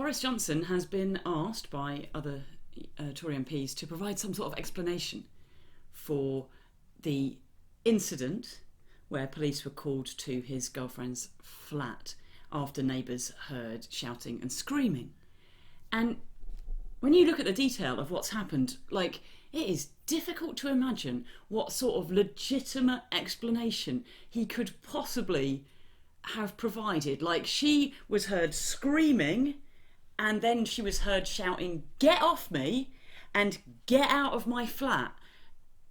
Boris Johnson has been asked by other Tory MPs to provide some sort of explanation for the incident where police were called to his girlfriend's flat after neighbours heard shouting and screaming. And when you look at the detail of what's happened, it is difficult to imagine what sort of legitimate explanation he could possibly have provided. She was heard screaming, and then she was heard shouting, "Get off me," and "Get out of my flat."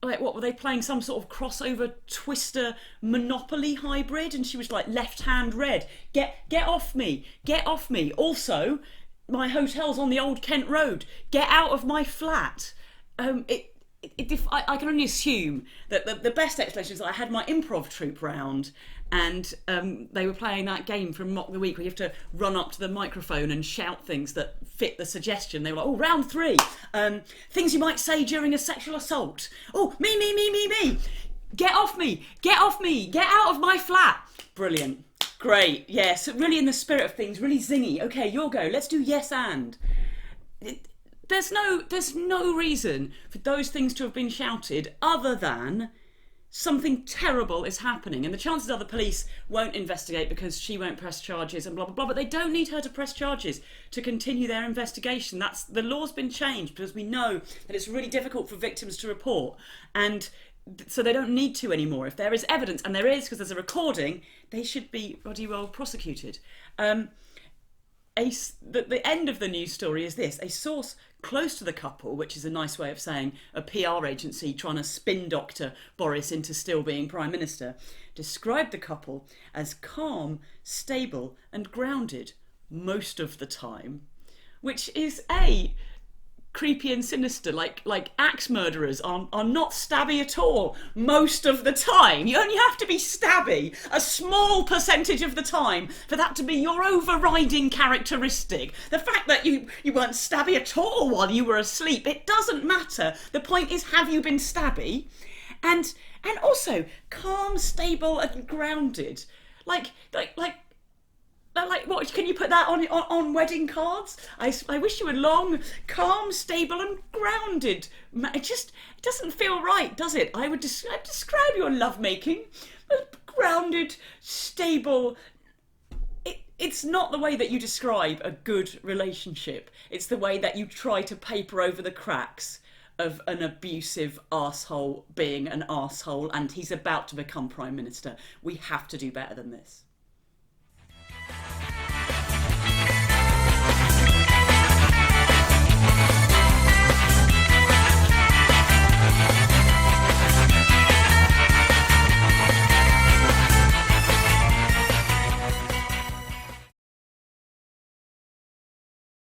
What were they playing? Some sort of crossover Twister Monopoly hybrid? And she was left hand red. Get off me. Get off me. Also, my hotel's on the Old Kent Road. Get out of my flat. I can only assume that the best explanation is that I had my improv troupe round, and they were playing that game from Mock the Week where you have to run up to the microphone and shout things that fit the suggestion. They were like, "Oh, round 3, things you might say during a sexual assault. Oh, me. Get off me. Get off me. Get out of my flat." Brilliant. Great. Yes, really in the spirit of things, really zingy. Okay, your go. Let's do yes and. There's no reason for those things to have been shouted other than something terrible is happening, and the chances are the police won't investigate because she won't press charges and blah blah blah. But they don't need her to press charges to continue their investigation. The law's been changed because we know that it's really difficult for victims to report, and so they don't need to anymore. If there is evidence, and there is because there's a recording, they should be bloody well prosecuted. The end of the news story is this: a source close to the couple, which is a nice way of saying a PR agency trying to spin doctor Boris into still being Prime Minister, described the couple as calm, stable and grounded most of the time, which is creepy and sinister. Like axe murderers are not stabby at all most of the time. You only have to be stabby a small percentage of the time for that to be your overriding characteristic. The fact that you weren't stabby at all while you were asleep, it doesn't matter. The point is, have you been stabby? And also calm, stable and grounded. What can you put that on wedding cards? I wish you were long, calm, stable and grounded. It doesn't feel right, does it? I'd describe your lovemaking as grounded, stable. It's not the way that you describe a good relationship. It's the way that you try to paper over the cracks of an abusive arsehole being an arsehole, and he's about to become Prime Minister. We have to do better than this.